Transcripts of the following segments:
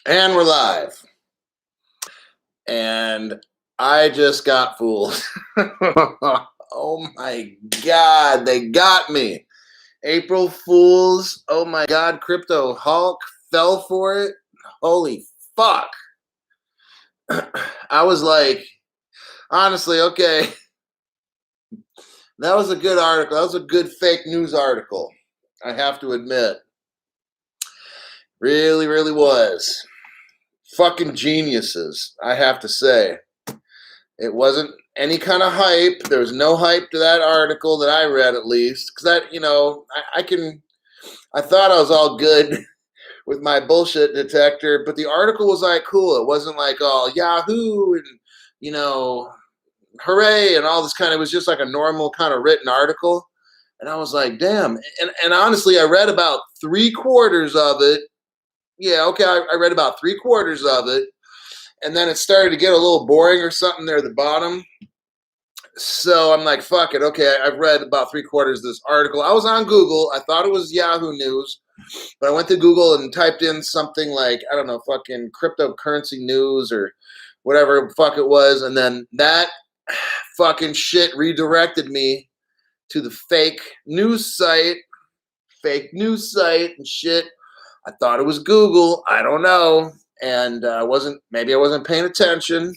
And we're live. And I just got fooled. Oh my God, they got me. April Fools. Oh my God, Crypto Hulk fell for it. Holy fuck. I was like, honestly, okay, that was a good article. That was a good fake news article. I have to admit. Really, really was. Fucking geniuses, I have to say. It wasn't any kind of hype. There was no hype to that article that I read, at least. Because I thought I was all good with my bullshit detector, but the article was like cool. It wasn't like all Yahoo and, you know, hooray and all this kind of, it was just like a normal kind of written article. And I was like, damn. And honestly, I read about 3/4 of it. Yeah, okay, I read about 3/4 of it. And then it started to get a little boring or something there at the bottom. So I'm like, fuck it. Okay, I've read about 3/4 of this article. I was on Google. I thought it was Yahoo News, but I went to Google and typed in something like, I don't know, fucking cryptocurrency news or whatever the fuck it was. And then that fucking shit redirected me to the fake news site and shit. I thought it was Google. I don't know. And maybe I wasn't paying attention.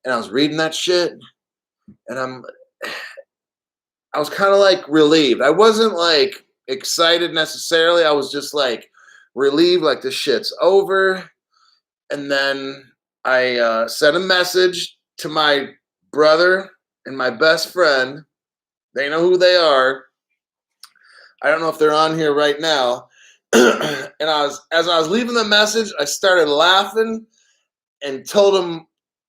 And I was reading that shit. And I was kind of like relieved. I wasn't like excited necessarily. I was just like relieved, like this shit's over. And then I sent a message to my brother and my best friend. They know who they are. I don't know if they're on here right now. And as I was leaving the message, I started laughing and told them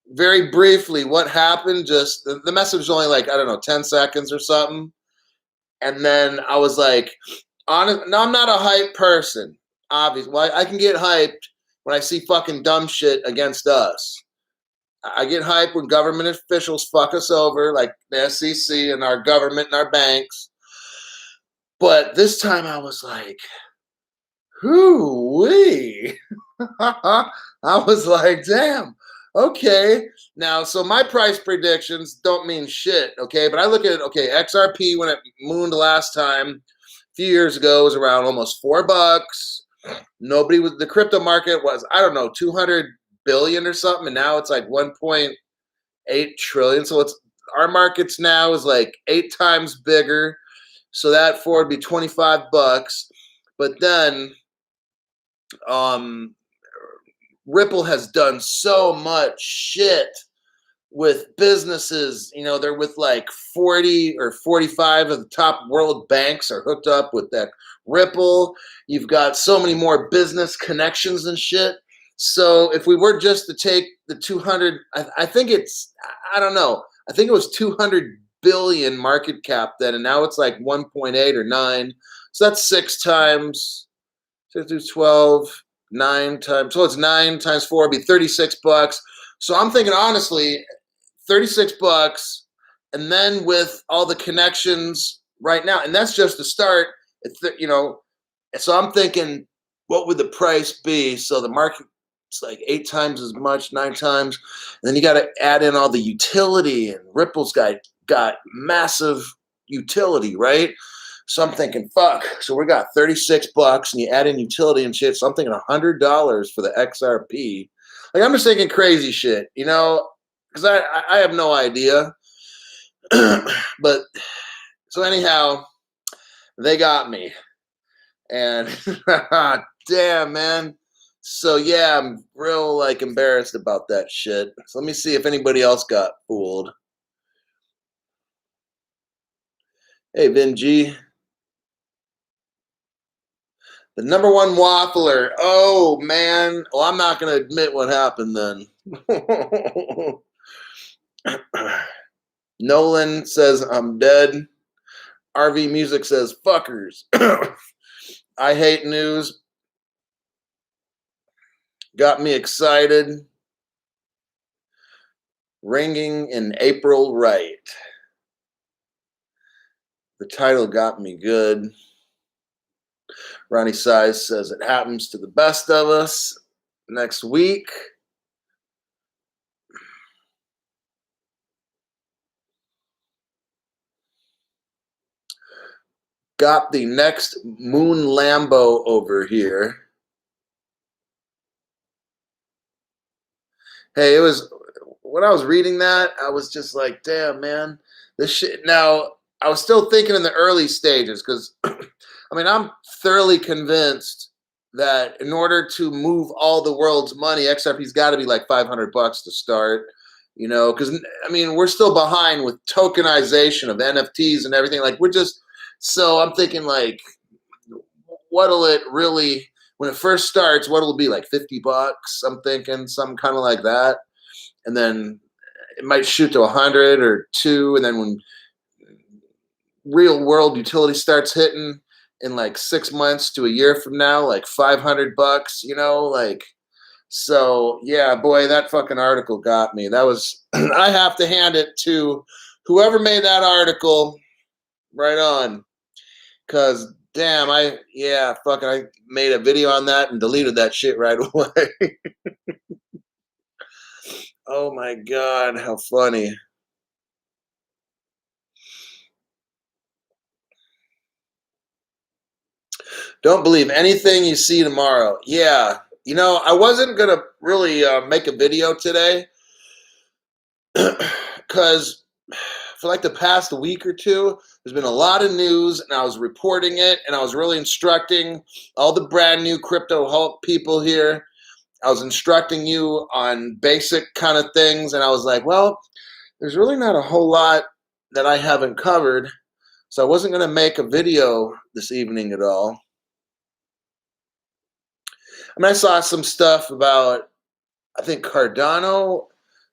very briefly what happened. Just the message was only like, I don't know, 10 seconds or something. And then I was like, no, I'm not a hype person. Obviously, well, I can get hyped when I see fucking dumb shit against us. I get hyped when government officials fuck us over, like the SEC and our government and our banks. But this time I was like, hoo-wee. I was like, damn, okay. Now, so my price predictions don't mean shit, okay? But I look at, okay, XRP when it mooned last time, a few years ago, was around almost $4. The crypto market was, I don't know, 200 billion or something, and now it's like 1.8 trillion. So our markets now is like 8 times bigger. So that for would be $25. But then Ripple has done so much shit with businesses. They're with like 40 or 45 of the top world banks are hooked up with that Ripple. You've got so many more business connections and shit. So if we were just to take the 200, I think I don't know. I think it was 200 billion market cap then, and now it's like 1.8 or 9. So that's 6 times 6 through 12. 9 times, so it's 9 times 4 would be $36. So I'm thinking honestly, $36, and then with all the connections right now, and that's just the start. So I'm thinking, what would the price be? So the market, it's like 8 times as much, 9 times, and then you got to add in all the utility, and Ripple's got massive utility, right? So I'm thinking, fuck. So we got $36, and you add in utility and shit. So I'm thinking $100 for the XRP. Like, I'm just thinking crazy shit, because I have no idea. But so anyhow, they got me, and damn, man. So yeah, I'm real like embarrassed about that shit. So let me see if anybody else got fooled. Hey, Vinji. The number one waffler. Oh, man. Well, I'm not going to admit what happened then. Nolan says, I'm dead. RV Music says, fuckers. I hate news. Got me excited. Ringing in April right. The title got me good. Ronnie Size says it happens to the best of us. Next week. Got the next Moon Lambo over here. Hey, it was when I was reading that, I was just like, damn, man, this shit. Now, I was still thinking in the early stages because, I mean, I'm thoroughly convinced that in order to move all the world's money, XRP's got to be like $500 to start. You know, because I mean, we're still behind with tokenization of NFTs and everything. Like, we're just so I'm thinking like, what'll it really when it first starts? What'll it be like $50? I'm thinking some kind of like that, and then it might shoot to 100 or two, and then when real world utility starts hitting in like 6 months to a year from now, like $500, you know, like so yeah, boy, that fucking article got me. That was I have to hand it to whoever made that article. Right on. Cause damn, I made a video on that and deleted that shit right away. Oh my god, how funny. Don't believe anything you see tomorrow. Yeah, you know, I wasn't gonna really make a video today because for like the past week or two, there's been a lot of news, and I was reporting it, and I was really instructing all the brand new crypto Hulk people here. I was instructing you on basic kind of things, and I was like, well, there's really not a whole lot that I haven't covered, so I wasn't going to make a video this evening at all. I mean, I saw some stuff about, I think Cardano.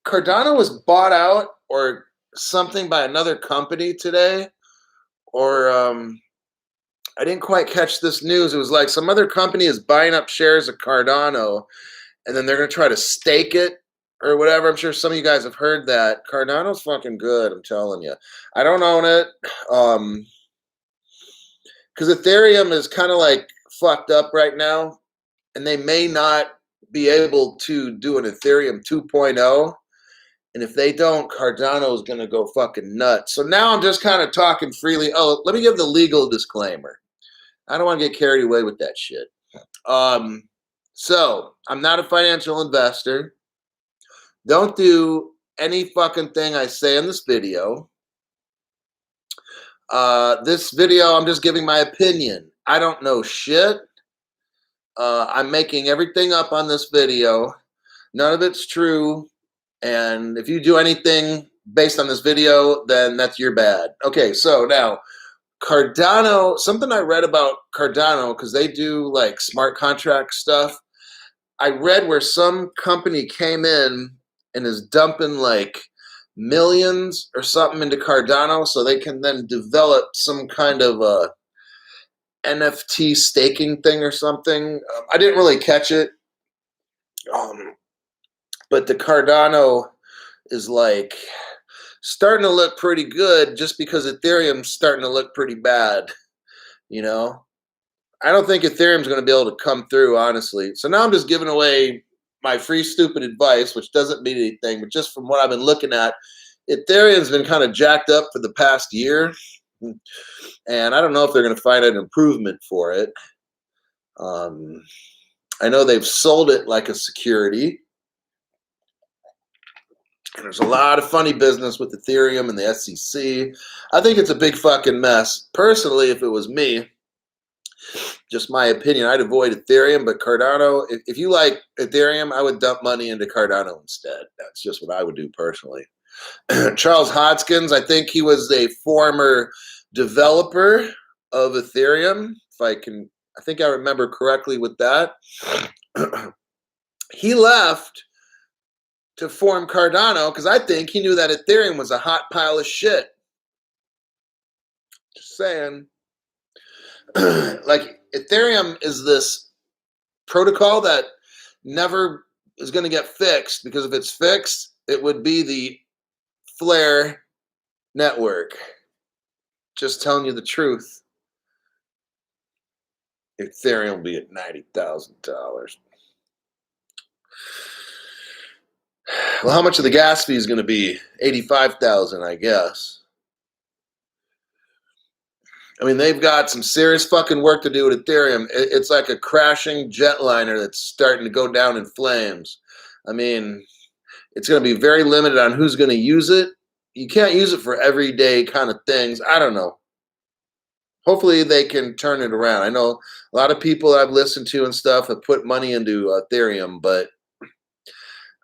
Cardano was bought out or something by another company today, or I didn't quite catch this news. It was like some other company is buying up shares of Cardano, and then they're going to try to stake it or whatever. I'm sure some of you guys have heard that. Cardano's fucking good, I'm telling you. I don't own it because Ethereum is kind of like fucked up right now, and they may not be able to do an Ethereum 2.0. And if they don't, Cardano is going to go fucking nuts. So now I'm just kind of talking freely. Oh, let me give the legal disclaimer. I don't want to get carried away with that shit. So I'm not a financial investor. Don't do any fucking thing I say in this video. This video, I'm just giving my opinion. I don't know shit. I'm making everything up on this video. None of it's true. And if you do anything based on this video, then that's your bad. Okay, so now Cardano, something I read about Cardano, because they do like smart contract stuff. I read where some company came in and is dumping like millions or something into Cardano so they can then develop some kind of a NFT staking thing or something. I didn't really catch it. But the Cardano is like starting to look pretty good just because Ethereum's starting to look pretty bad, you know? I don't think Ethereum's going to be able to come through, honestly. So now I'm just giving away my free stupid advice, which doesn't mean anything, but just from what I've been looking at, Ethereum's been kind of jacked up for the past year, and I don't know if they're going to find an improvement for it. I know they've sold it like a security, and there's a lot of funny business with Ethereum and the SEC. I think it's a big fucking mess. Personally, if it was me, just my opinion, I'd avoid Ethereum, but Cardano, if you like Ethereum, I would dump money into Cardano instead. That's just what I would do personally. Charles Hodgkins, I think he was a former developer of Ethereum, I think I remember correctly with that. He left to form Cardano because I think he knew that Ethereum was a hot pile of shit. Just saying. Like, Ethereum is this protocol that never is going to get fixed, because if it's fixed, it would be the Flare network. Just telling you the truth. Ethereum will be at $90,000. Well, how much of the gas fee is going to be? 85,000, I guess. I mean, they've got some serious fucking work to do with Ethereum. It's like a crashing jetliner that's starting to go down in flames. I mean, it's going to be very limited on who's going to use it. You can't use it for everyday kind of things. I don't know. Hopefully they can turn it around. I know a lot of people I've listened to and stuff have put money into Ethereum, but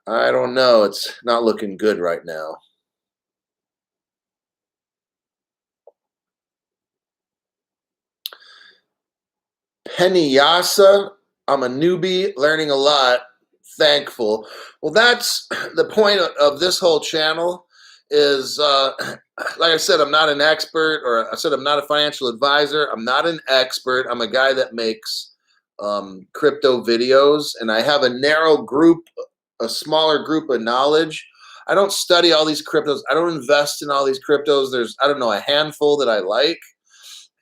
I don't know. It's not looking good right now. Pennyasa, I'm a newbie, learning a lot, thankful. Well, that's the point of this whole channel is, like I said, I'm not an expert, or I said I'm not a financial advisor. I'm not an expert. I'm a guy that makes crypto videos, and I have a narrow group, a smaller group of knowledge. I don't study all these cryptos. I don't invest in all these cryptos. There's, I don't know, a handful that I like.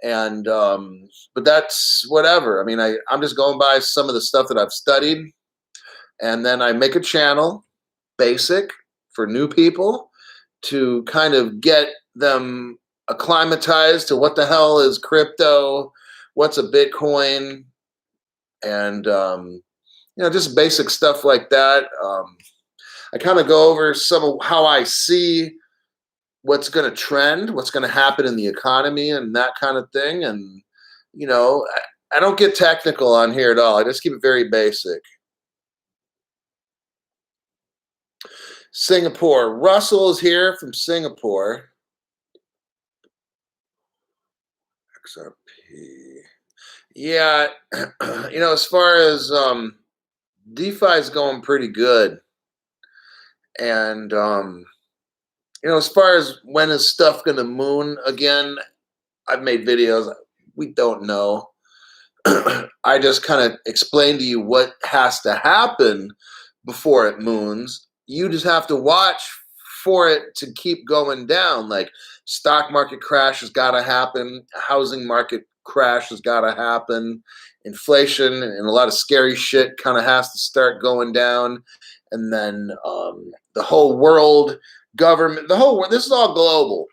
And but that's whatever. I mean, I'm just going by some of the stuff that I've studied, and then I make a channel, basic, for new people to kind of get them acclimatized to what the hell is crypto, what's a Bitcoin, and just basic stuff like that. I kind of go over some of how I see what's going to trend, what's going to happen in the economy and that kind of thing. And, I don't get technical on here at all. I just keep it very basic. Singapore. Russell is here from Singapore. XRP. Yeah, as far as DeFi is going pretty good. And, as far as when is stuff going to moon again, I've made videos. We don't know. I just kind of explained to you what has to happen before it moons. You just have to watch for it to keep going down. Like, stock market crash has got to happen. Housing market crash has got to happen. Inflation and a lot of scary shit kind of has to start going down. And then the whole world government, this is all global.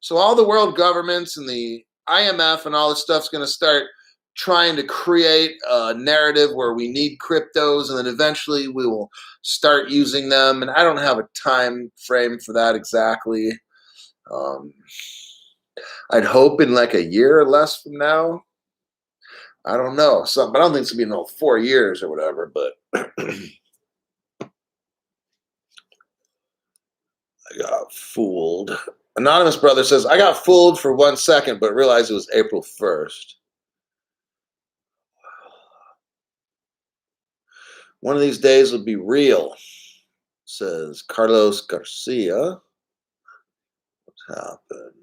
So all the world governments and the IMF and all this stuff's going to start trying to create a narrative where we need cryptos, and then eventually we will start using them. And I don't have a time frame for that exactly. I'd hope in like a year or less from now. I don't know. But I don't think it's going to be 4 years or whatever, but I got fooled. Anonymous brother says, I got fooled for 1 second, but realized it was April 1st. One of these days will be real, says Carlos Garcia. What's happened?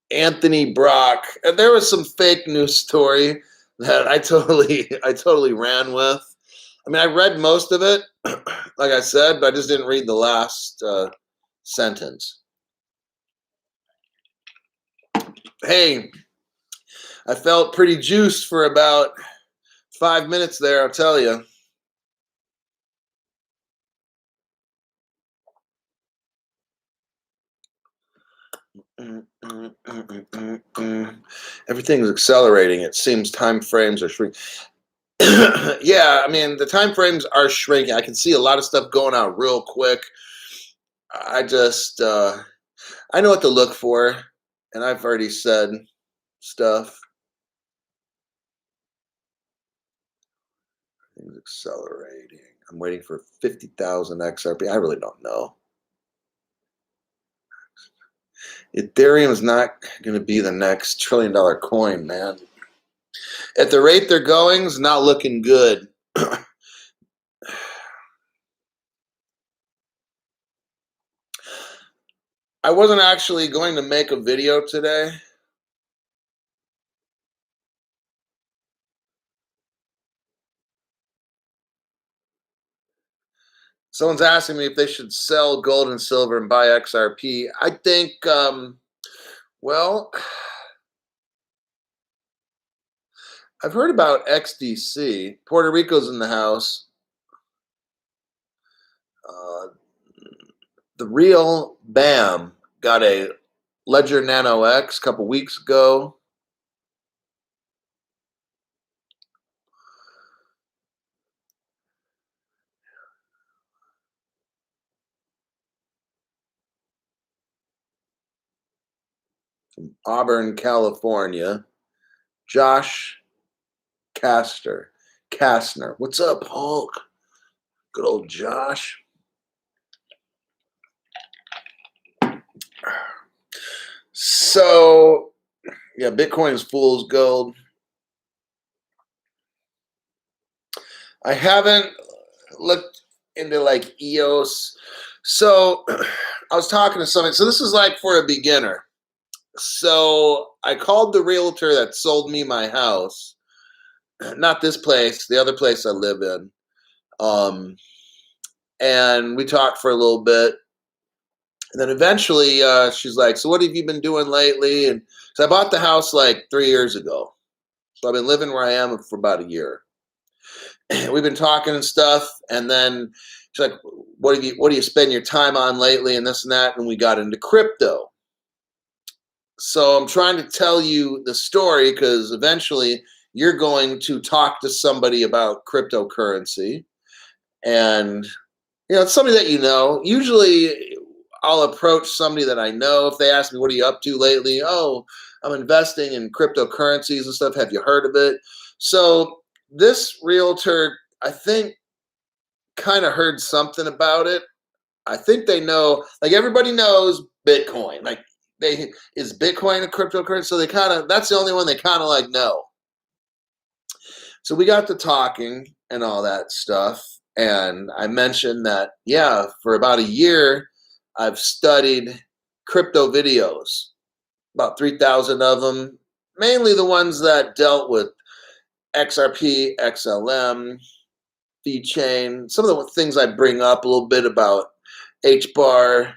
Anthony Brock. And there was some fake news story that I totally ran with. I mean, I read most of it, like I said, but I just didn't read the last sentence. Hey, I felt pretty juiced for about 5 minutes there, I'll tell you. Everything's accelerating. It seems time frames are shrinking. Yeah, I mean, the time frames are shrinking. I can see a lot of stuff going out real quick. I just, I know what to look for, and I've already said stuff. Things accelerating. I'm waiting for 50,000 XRP. I really don't know. Ethereum is not going to be the next $1 trillion coin, man. At the rate they're going, it's not looking good. I wasn't actually going to make a video today. Someone's asking me if they should sell gold and silver and buy XRP. I think, well, I've heard about XDC. Puerto Rico's in the house. Uh, the real BAM got a Ledger Nano X a couple weeks ago. From Auburn, California. Josh Kastner. What's up, Hulk? Good old Josh. So, yeah, Bitcoin's fool's gold. I haven't looked into like EOS. So, I was talking to somebody. So, this is like for a beginner. So, I called the realtor that sold me my house. Not this place, the other place I live in. And we talked for a little bit. And then eventually she's like, so what have you been doing lately? And so I bought the house like 3 years ago. So I've been living where I am for about a year. We've been talking and stuff. And then she's like, what do you spend your time on lately? And this and that. And we got into crypto. So I'm trying to tell you the story because eventually you're going to talk to somebody about cryptocurrency. And it's somebody that you know. Usually I'll approach somebody that I know. If they ask me, what are you up to lately? Oh, I'm investing in cryptocurrencies and stuff. Have you heard of it? So this realtor, I think, kind of heard something about it. I think they know, like everybody knows Bitcoin. Like is Bitcoin a cryptocurrency? So that's the only one they kind of like know. So we got to talking and all that stuff. And I mentioned that, yeah, for about a year, I've studied crypto videos, about 3,000 of them, mainly the ones that dealt with XRP, XLM, VeChain, some of the things I bring up a little bit about HBAR,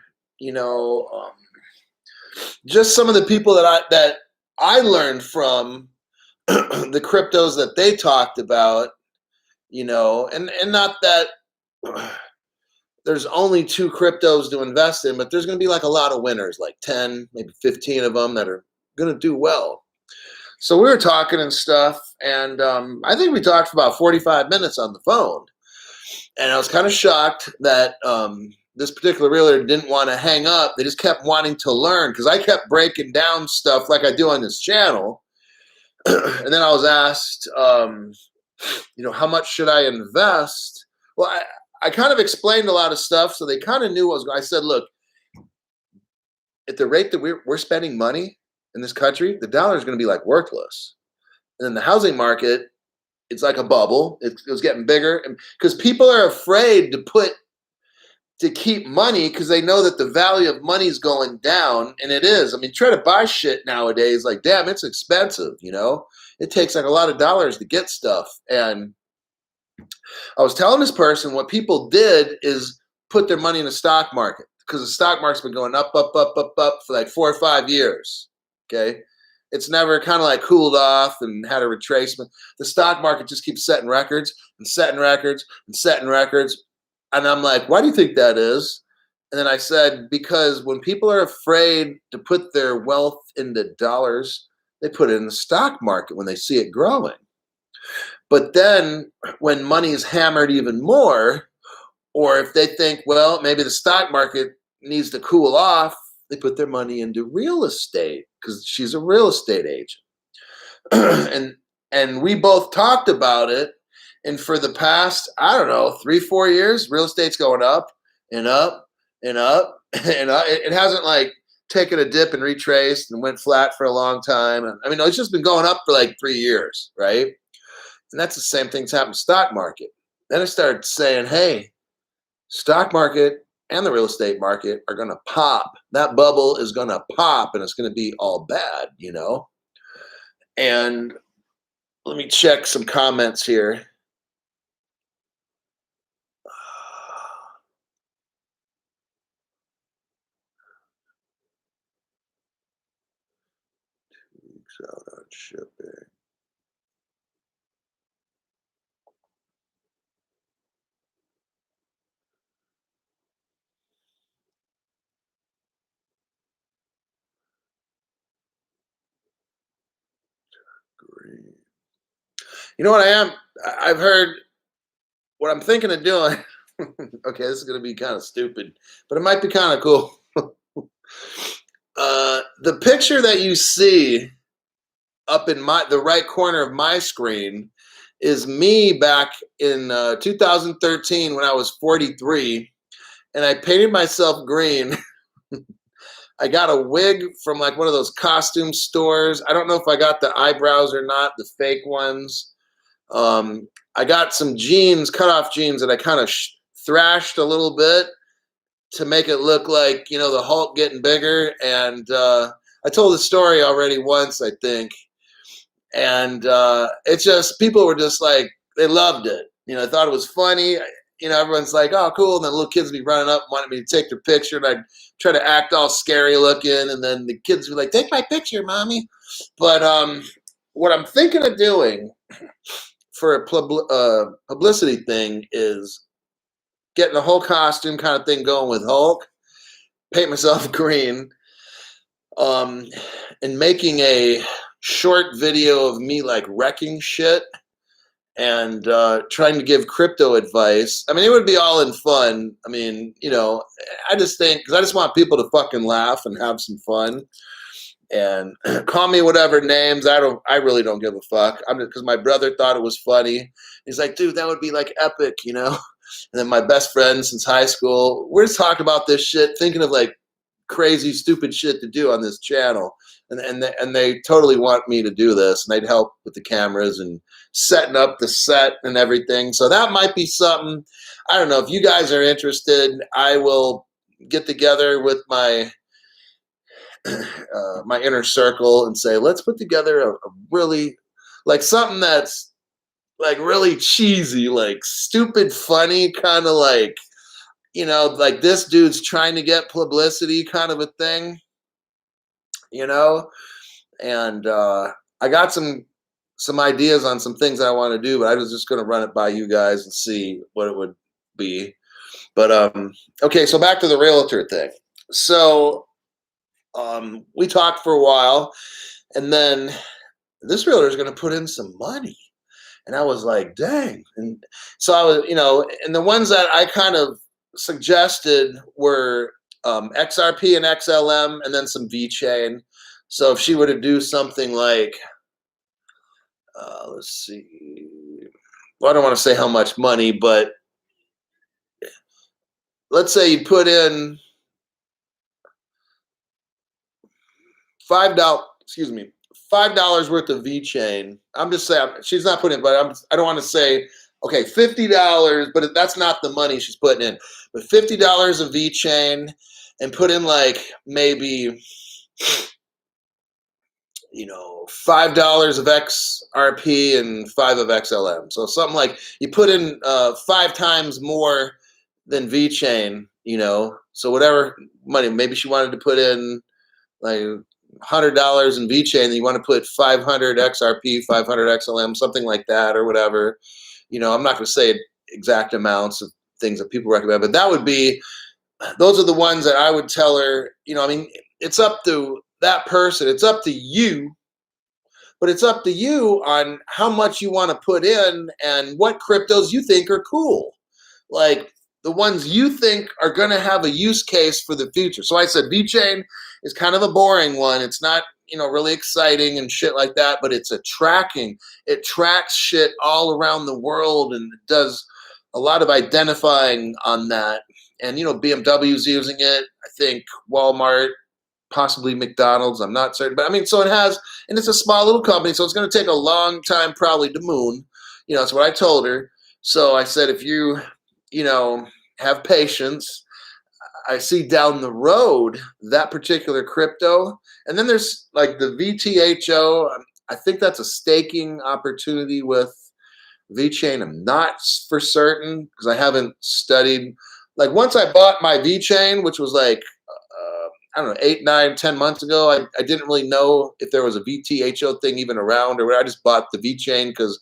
just some of the people that I learned from the cryptos that they talked about, and not that there's only two cryptos to invest in, but there's going to be like a lot of winners, like 10, maybe 15 of them that are going to do well. So we were talking and stuff, and I think we talked for about 45 minutes on the phone. And I was kind of shocked that this particular realtor didn't want to hang up. They just kept wanting to learn because I kept breaking down stuff like I do on this channel. And then I was asked, how much should I invest? Well, I kind of explained a lot of stuff, so they kind of knew what was going. I said, look, at the rate that we're spending money in this country, the dollar is going to be like worthless. And then the housing market, it's like a bubble. It was getting bigger because people are afraid to keep money because they know that the value of money is going down, and it is. I mean, try to buy shit nowadays, like, damn, it's expensive, It takes like a lot of dollars to get stuff. And I was telling this person what people did is put their money in the stock market because the stock market's been going up, up, up, up, up for like 4 or 5 years. Okay. It's never kind of like cooled off and had a retracement. The stock market just keeps setting records and setting records and setting records. And I'm like, why do you think that is? And then I said, because when people are afraid to put their wealth into dollars, they put it in the stock market when they see it growing. But then when money is hammered even more, or if they think, well, maybe the stock market needs to cool off, they put their money into real estate because she's a real estate agent. and we both talked about it. And for the past, I don't know, 3-4 years, real estate's going up and up and up. And it hasn't like taken a dip and retraced and went flat for a long time. I mean, it's just been going up for like 3 years, right? And that's the same thing that's happened to the stock market. Then I started saying, hey, stock market and the real estate market are going to pop. That bubble is going to pop and it's going to be all bad, And let me check some comments here. Out on shipping. You know what I am? I've heard what I'm thinking of doing. Okay, this is going to be kind of stupid, but it might be kind of cool. The picture that you see up in the right corner of my screen is me back in 2013 when I was 43, and I painted myself green. I got a wig from like one of those costume stores. I don't know if I got the eyebrows or not, the fake ones. I got some jeans, cutoff jeans that I kind of thrashed a little bit to make it look like, you know, the Hulk getting bigger. And I told the story already once, I think. And it's just, people were just like, they loved it. You know, I thought it was funny. You know, everyone's like, oh, cool. And then little kids would be running up and wanting me to take their picture. And I'd try to act all scary looking. And then the kids would be like, take my picture, mommy. But what I'm thinking of doing for a publicity thing is getting a whole costume kind of thing going with Hulk, paint myself green, and making a short video of me like wrecking shit and trying to give crypto advice. I mean, it would be all in fun. I mean, you know, I just think, because I just want people to fucking laugh and have some fun. And call me whatever names. I really don't give a fuck. Because my brother thought it was funny. He's like, dude, that would be like epic, you know? And then my best friend since high school, we're just talking about this shit, thinking of like crazy, stupid shit to do on this channel. And they totally want me to do this. And they'd help with the cameras and setting up the set and everything. So that might be something. I don't know. If you guys are interested, I will get together with my my inner circle and say, let's put together a really, like something that's like really cheesy, like stupid, funny, kind of like, you know, like this dude's trying to get publicity kind of a thing, you know? And I got some ideas on some things I want to do, but I was just going to run it by you guys and see what it would be. But okay, so back to the realtor thing. So we talked for a while, and then this realtor is going to put in some money. And I was like, dang. And so I was, you know, and the ones that I kind of suggested were XRP and XLM, and then some VeChain. So if she were to do something like, let's see, well, I don't want to say how much money, but let's say you put in $5 worth of VeChain. I'm just saying, she's not putting, but I don't want to say, okay, $50, but that's not the money she's putting in. But $50 of VeChain, and put in like maybe, you know, $5 of XRP and $5 of XLM. So something like you put in 5 times more than VeChain, you know. So whatever money, maybe she wanted to put in like $100 in VeChain, and you want to put 500 XRP, 500 XLM, something like that, or whatever. You know, I'm not going to say exact amounts of things that people recommend, but that would be, those are the ones that I would tell her. You know, I mean, it's up to that person. It's up to you, but it's up to you on how much you want to put in and what cryptos you think are cool. Like the ones you think are going to have a use case for the future. So I said VeChain is kind of a boring one. It's not, you know, really exciting and shit like that, but it's a tracking. It tracks shit all around the world and it does a lot of identifying on that. And, you know, BMW's using it. I think Walmart, possibly McDonald's. I'm not certain. But I mean, so it has, and it's a small little company, so it's going to take a long time probably to moon. You know, that's what I told her. So I said, if you, you know, have patience, I see down the road that particular crypto. And then there's like the VTHO. I think that's a staking opportunity with VeChain. I'm not for certain because I haven't studied. Like once I bought my VeChain, which was like, I don't know, 8, 9, 10 months ago, I didn't really know if there was a VTHO thing even around, or I just bought the VeChain because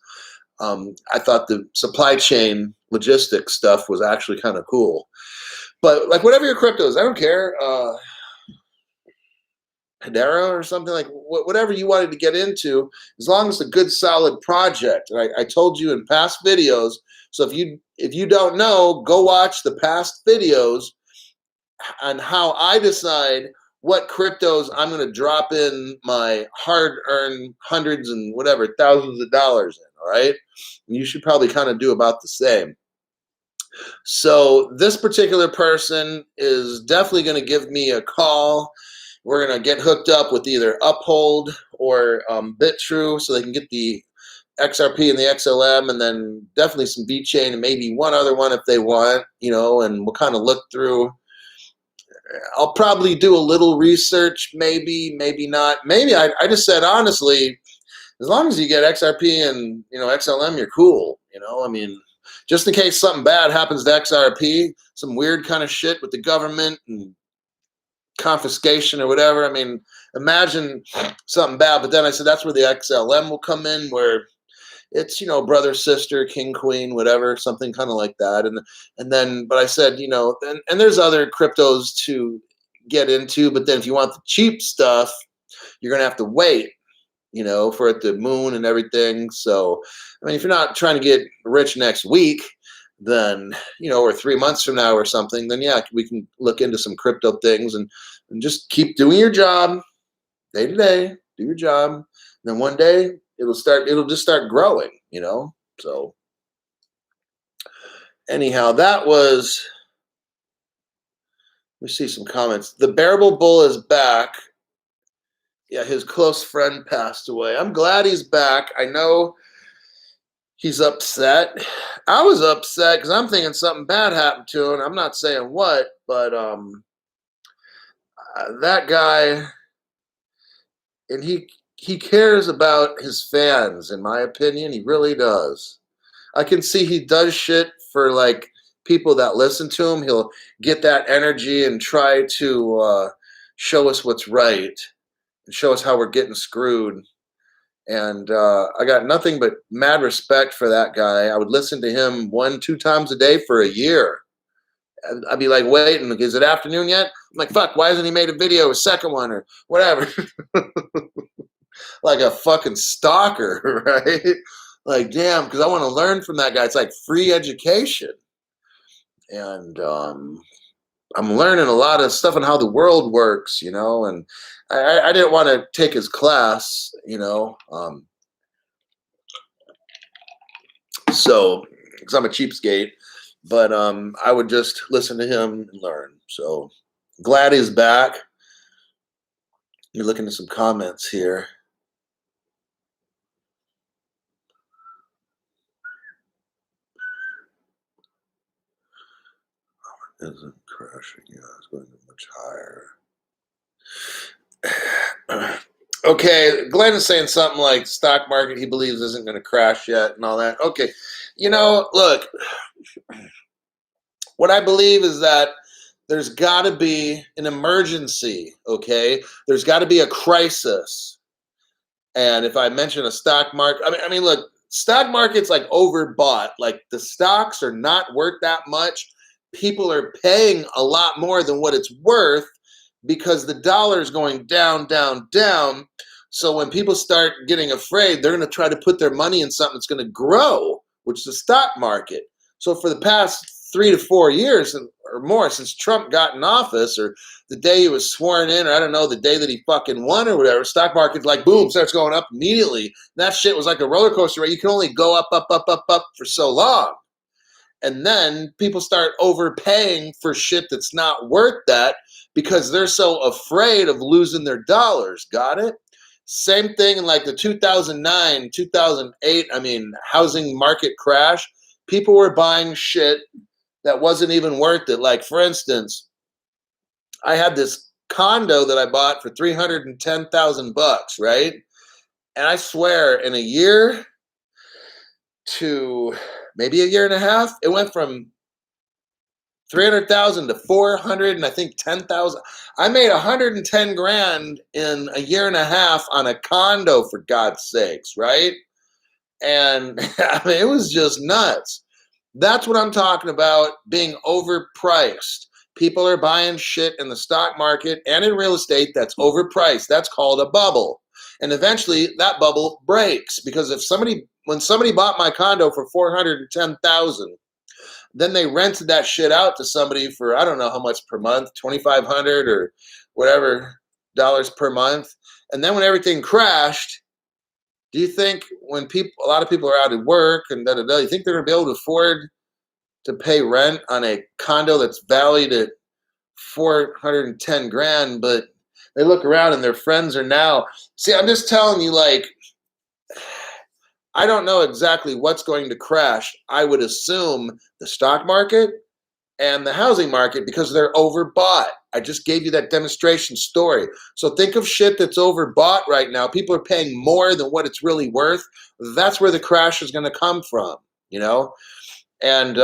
I thought the supply chain logistics stuff was actually kind of cool. But like whatever your crypto is, I don't care. Hedera or something, like whatever you wanted to get into, as long as it's a good solid project. And I told you in past videos, so if you don't know, go watch the past videos on how I decide what cryptos I'm going to drop in my hard-earned hundreds and whatever thousands of dollars in. All right, and you should probably kind of do about the same. So this particular person is definitely going to give me a call. We're going to get hooked up with either Uphold or BitTrue so they can get the XRP and the XLM, and then definitely some VeChain and maybe one other one if they want, you know, and we'll kind of look through. I'll probably do a little research, maybe not. Maybe I just said, honestly, as long as you get XRP and, you know, XLM, you're cool. You know, I mean, just in case something bad happens to XRP, some weird kind of shit with the government and confiscation or whatever. I mean, imagine something bad. But then I said that's where the XLM will come in, where it's, you know, brother, sister, king, queen, whatever, something kind of like that. And then, but I said, you know, and there's other cryptos to get into, but then if you want the cheap stuff, you're gonna have to wait, you know, for it to moon and everything. So, I mean, if you're not trying to get rich next week, then, you know, or 3 months from now or something, then yeah, we can look into some crypto things and just keep doing your job day to day, do your job. And then one day it'll just start growing, you know? So anyhow, that was, let me see some comments. The Bearable Bull is back. Yeah, his close friend passed away. I'm glad he's back. I know he's upset. I was upset because I'm thinking something bad happened to him. I'm not saying what, but that guy, and he cares about his fans, in my opinion. He really does. I can see he does shit for like people that listen to him. He'll get that energy and try to show us what's right and show us how we're getting screwed. And I got nothing but mad respect for that guy. I would listen to him 1-2 times a day for a year. I'd be like, waiting, is it afternoon yet? I'm like, fuck, why hasn't he made a video, a second one or whatever? Like a fucking stalker, right? Like, damn, because I want to learn from that guy. It's like free education. And I'm learning a lot of stuff on how the world works, you know, and I didn't want to take his class, you know, so, because I'm a cheapskate, but I would just listen to him and learn. So glad he's back. You're looking at some comments here. Isn't crashing. Yeah, it's going much higher. Okay, Glenn is saying something like stock market he believes isn't going to crash yet and all that. Okay, you know, look, what I believe is that there's got to be an emergency, okay? There's got to be a crisis. And if I mention a stock market, I mean, look, stock market's like overbought. Like the stocks are not worth that much. People are paying a lot more than what it's worth because the dollar is going down, down, down. So when people start getting afraid, they're going to try to put their money in something that's going to grow, which is the stock market. So for the past 3 to 4 years or more since Trump got in office, or the day he was sworn in, or I don't know, the day that he fucking won or whatever, stock market's like, boom, starts going up immediately. That shit was like a roller coaster, right? You can only go up, up, up, up, up for so long. And then people start overpaying for shit that's not worth that because they're so afraid of losing their dollars. Got it? Same thing in like the 2009, 2008, I mean, housing market crash. People were buying shit that wasn't even worth it. Like, for instance, I had this condo that I bought for $310,000, right? And I swear in a year to maybe a year and a half, it went from 300,000 to 400 and I think 10,000. I made 110 grand in a year and a half on a condo, for God's sakes, right? And I mean, it was just nuts. That's what I'm talking about, being overpriced. People are buying shit in the stock market and in real estate that's overpriced. That's called a bubble. And eventually that bubble breaks, because when somebody bought my condo for $410,000, then they rented that shit out to somebody for, I don't know how much per month, 2,500 or whatever dollars per month. And then when everything crashed, do you think when a lot of people are out at work and you think they're going to be able to afford to pay rent on a condo that's valued at 410 grand, but they look around and their friends are now, see, I'm just telling you, like, I don't know exactly what's going to crash. I would assume the stock market and the housing market, because they're overbought. I just gave you that demonstration story. So think of shit that's overbought right now. People are paying more than what it's really worth. That's where the crash is going to come from, you know? And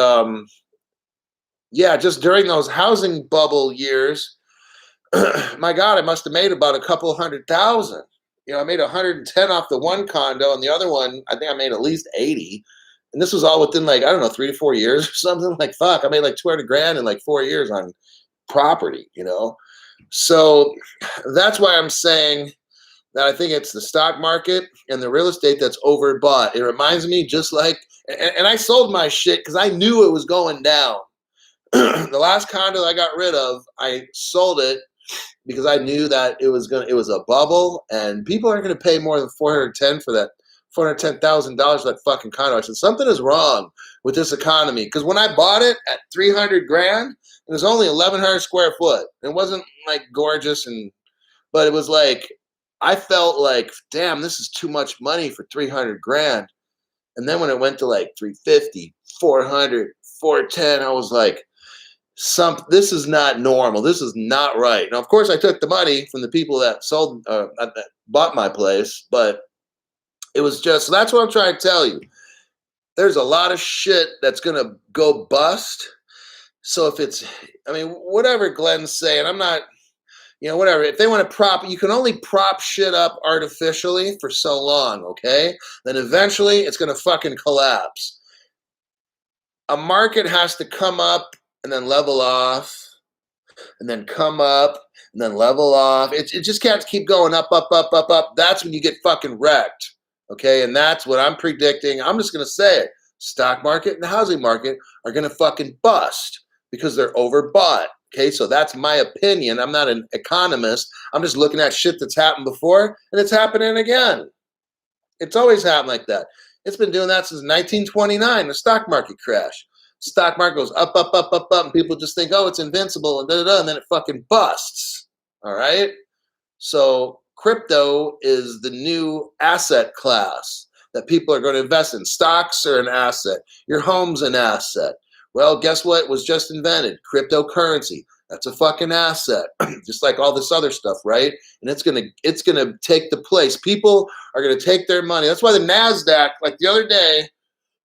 yeah, just during those housing bubble years, my God, I must have made about a couple $100,000. You know, I made 110 off the one condo, and the other one, I think I made at least 80. And this was all within, like, I don't know, 3 to 4 years or something. Like, fuck, I made like 200 grand in like 4 years on property, you know? So that's why I'm saying that I think it's the stock market and the real estate that's overbought. It reminds me just like, and I sold my shit because I knew it was going down. The last condo I got rid of, I sold it because I knew that it was a bubble, and people aren't gonna pay more than $410,000 for that fucking condo. I said something is wrong with this economy, because when I bought it at 300 grand, it was only 1,100 square foot. It wasn't like gorgeous, but it was like, I felt like, damn, this is too much money for 300 grand. And then when it went to like 350, 400, 410, I was like, this is not normal. This is not right. Now, of course, I took the money from the people that that bought my place, but it was just, so that's what I'm trying to tell you. There's a lot of shit that's going to go bust. So if it's, I mean, whatever Glenn's saying, I'm not, you know, whatever. If they want to you can only prop shit up artificially for so long, okay? Then eventually it's going to fucking collapse. A market has to come up and then level off, and then come up and then level off. It just can't keep going up, up, up, up, up. That's when you get fucking wrecked, okay? And that's what I'm predicting. I'm just going to say it. Stock market and the housing market are going to fucking bust because they're overbought, okay? So that's my opinion. I'm not an economist. I'm just looking at shit that's happened before, and it's happening again. It's always happened like that. It's been doing that since 1929, the stock market crash. Stock market goes up, up, up, up, up, and people just think, oh, it's invincible, and da-da-da, and then it fucking busts, all right? So crypto is the new asset class that people are going to invest in. Stocks are an asset. Your home's an asset. Well, guess what was just invented? Cryptocurrency. That's a fucking asset, just like all this other stuff, right? And it's gonna take the place. People are gonna take their money. That's why the NASDAQ, like the other day,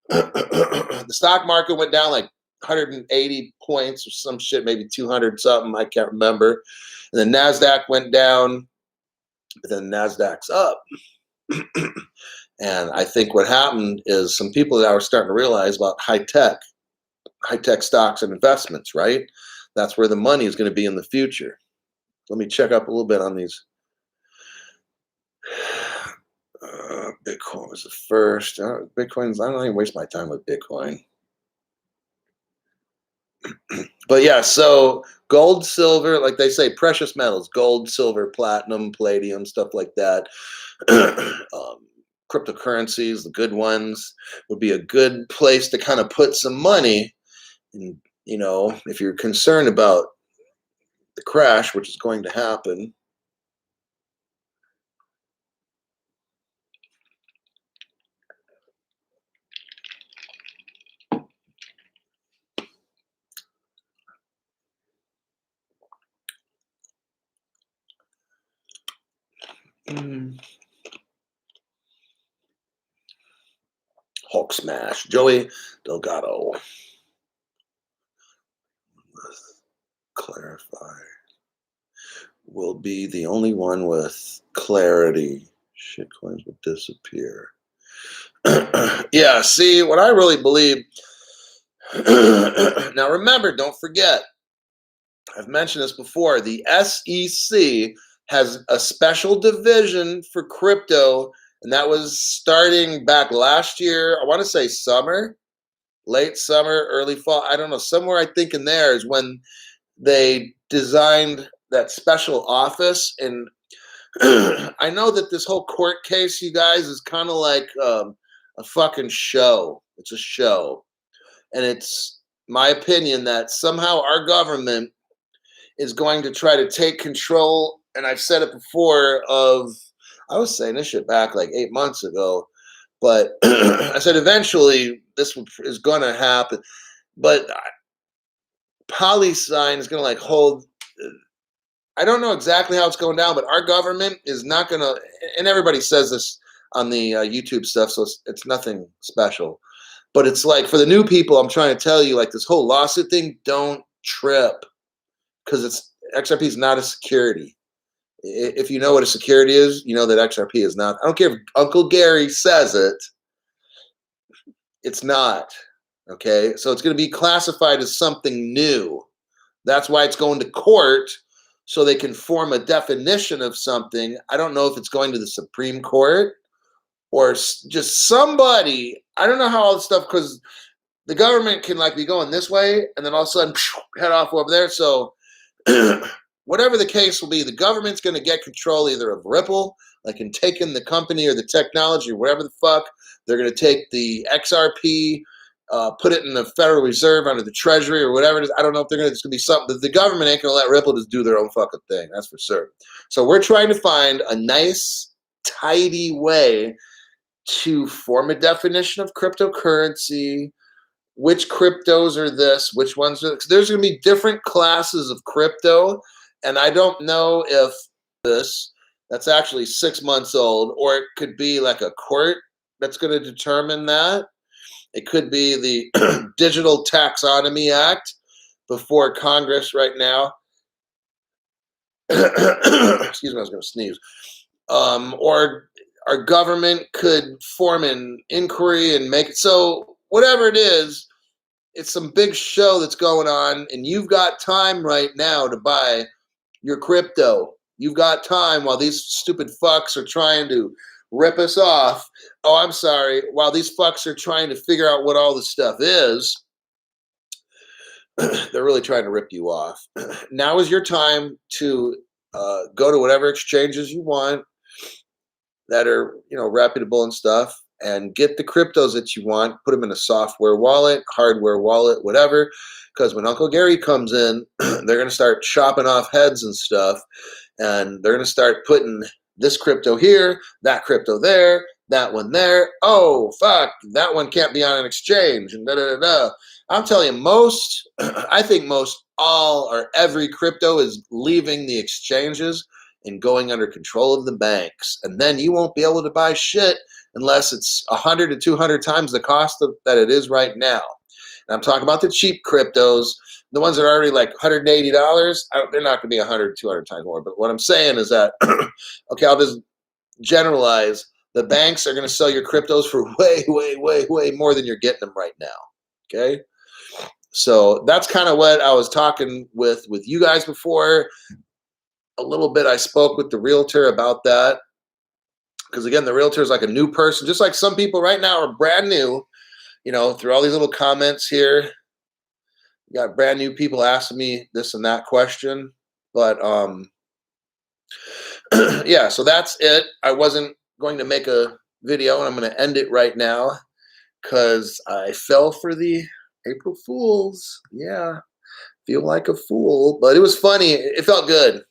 the stock market went down like 180 points or some shit, maybe 200 something, I can't remember. And the NASDAQ went down, but then the NASDAQ's up. And I think what happened is some people now are starting to realize about high tech stocks and investments, right? That's where the money is going to be in the future. Let me check up a little bit on these. Bitcoin was the first. Bitcoin's, I don't even waste my time with Bitcoin. But yeah, so gold, silver, like they say, precious metals, gold, silver, platinum, palladium, stuff like that. Cryptocurrencies, the good ones, would be a good place to kind of put some money. And, you know, if you're concerned about the crash, which is going to happen. Hulk smash. Joey Delgado. Let's clarify. Will be the only one with clarity. Shitcoins will disappear. Yeah, see, what I really believe. Now remember, don't forget, I've mentioned this before. The SEC has a special division for crypto, and that was starting back last year. I want to say summer, late summer, early fall. I don't know. Somewhere I think in there is when they designed that special office. And I know that this whole court case, you guys, is kind of like a fucking show. It's a show. And it's my opinion that somehow our government is going to try to take control. And I've said it before I was saying this shit back like 8 months ago, but I said eventually this is going to happen. But PolySign is going to like hold. I don't know exactly how it's going down, but our government is not going to, and everybody says this on the YouTube stuff, so it's nothing special. But it's like for the new people, I'm trying to tell you, like this whole lawsuit thing, don't trip, because XRP is not a security. If you know what a security is, you know that XRP is not. I don't care if Uncle Gary says it, it's not. Okay, so it's going to be classified as something new. That's why it's going to court, so they can form a definition of something. I don't know if it's going to the Supreme Court or just somebody. I don't know how all this stuff, because the government can like be going this way and then all of a sudden head off over there. So whatever the case will be, the government's going to get control either of Ripple, like in taking the company or the technology or whatever the fuck. They're going to take the XRP, put it in the Federal Reserve under the Treasury or whatever it is. I don't know if it's going to be something that the government ain't going to let Ripple just do their own fucking thing. That's for sure. So we're trying to find a nice, tidy way to form a definition of cryptocurrency. Which cryptos are this? Which ones are? There's going to be different classes of crypto, and I don't know if that's actually 6 months old, or it could be like a court that's going to determine that. It could be the Digital Taxonomy Act before Congress right now. Excuse me, I was going to sneeze. Or our government could form an inquiry and make it so. Whatever it is, it's some big show that's going on, and you've got time right now to buy your crypto. You've got time while these stupid fucks are trying to rip us off. Oh, I'm sorry. While these fucks are trying to figure out what all this stuff is, they're really trying to rip you off. Now is your time to go to whatever exchanges you want that are, reputable and stuff, and get the cryptos that you want, put them in a software wallet, hardware wallet, whatever, because when Uncle Gary comes in, they're going to start chopping off heads and stuff, and they're going to start putting this crypto here, that crypto there, that one there. Oh, fuck, that one can't be on an exchange, and da-da-da-da. I'm telling you, I think most all or every crypto is leaving the exchanges and going under control of the banks. And then you won't be able to buy shit unless it's 100 to 200 times the cost that it is right now. And I'm talking about the cheap cryptos, the ones that are already like $180. They're not going to be 100, 200 times more. But what I'm saying is that, okay, I'll just generalize. The banks are going to sell your cryptos for way, way, way, way more than you're getting them right now. Okay? So that's kind of what I was talking with you guys before. A little bit, I spoke with the realtor about that. Because again, the realtor is like a new person, just like some people right now are brand new, through all these little comments here. You got brand new people asking me this and that question. But yeah, so that's it. I wasn't going to make a video, and I'm going to end it right now because I fell for the April Fools. Yeah, feel like a fool. But it was funny. It felt good.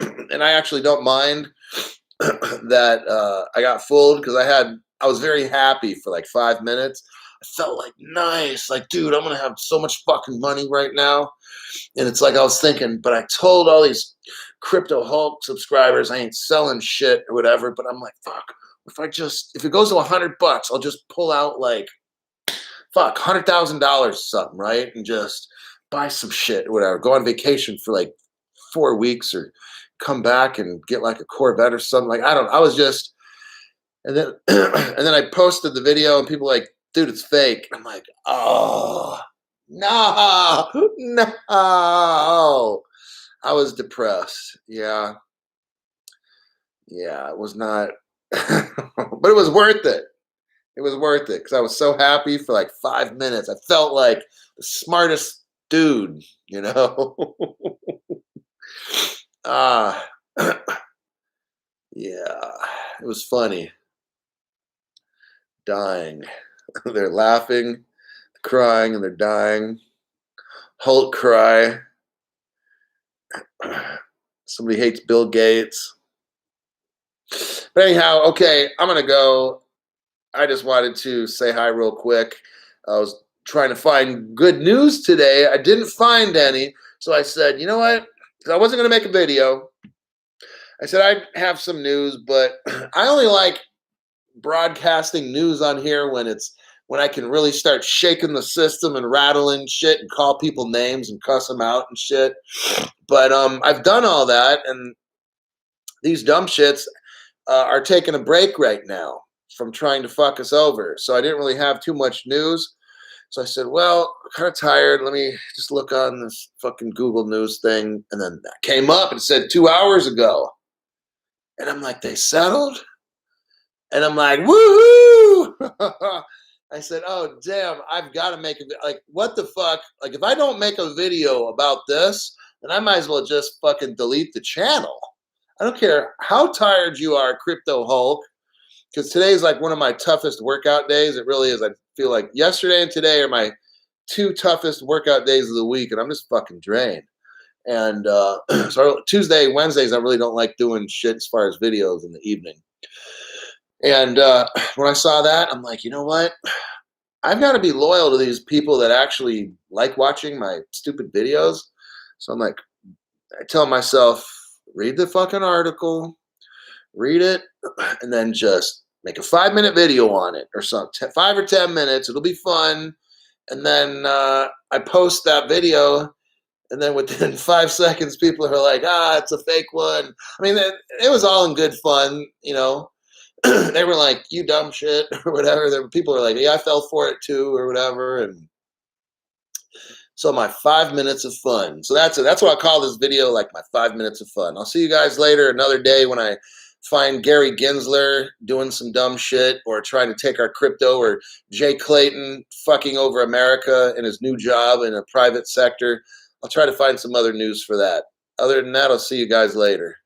And I actually don't mind that I got fooled, because I was very happy for like 5 minutes. I felt like nice, like, dude, I'm gonna have so much fucking money right now. And it's like I was thinking, but I told all these Crypto Hulk subscribers I ain't selling shit or whatever. But I'm like, fuck, if it goes to $100, I'll just pull out like $100,000 or something, right? And just buy some shit or whatever. Go on vacation for like 4 weeks, or come back and get like a Corvette or something. Like, I was just, and then and then I posted the video, and people were like, dude, it's fake. I'm like, oh no. I was depressed. Yeah. Yeah, it was not, but it was worth it. It was worth it because I was so happy for like 5 minutes. I felt like the smartest dude, you know? Ah, yeah, it was funny. Dying. They're laughing, crying, and they're dying. Hulk cry. Somebody hates Bill Gates. But anyhow, okay, I'm gonna go. I just wanted to say hi real quick. I was trying to find good news today. I didn't find any. So I said, you know what? 'Cause I wasn't going to make a video. I said I'd have some news, but I only like broadcasting news on here when I can really start shaking the system and rattling shit and call people names and cuss them out and shit. But I've done all that, and these dumb shits are taking a break right now from trying to fuck us over. So I didn't really have too much news. So I said, well, I'm kind of tired. Let me just look on this fucking Google News thing. And then that came up and said 2 hours ago. And I'm like, they settled? And I'm like, woohoo! I said, oh, damn, I've got to make like, what the fuck? Like, if I don't make a video about this, then I might as well just fucking delete the channel. I don't care how tired you are, Crypto Hulk, because today's like one of my toughest workout days. It really is. I feel like yesterday and today are my two toughest workout days of the week, and I'm just fucking drained. And so Tuesday, Wednesdays, I really don't like doing shit as far as videos in the evening. And when I saw that, I'm like, you know what? I've got to be loyal to these people that actually like watching my stupid videos. So I'm like, I tell myself, read the fucking article, read it, and then just make a 5-minute video on it or something, 5 or 10 minutes. It'll be fun. And then I post that video, and then within 5 seconds, people are like, it's a fake one. I mean, it was all in good fun, you know. They were like, you dumb shit, or whatever. There were people who were like, yeah, I fell for it too, or whatever. And so my 5 minutes of fun. So that's it. That's what I call this video, like my 5 minutes of fun. I'll see you guys later another day when I find Gary Gensler doing some dumb shit or trying to take our crypto, or Jay Clayton fucking over America in his new job in a private sector. I'll try to find some other news for that. Other than that, I'll see you guys later.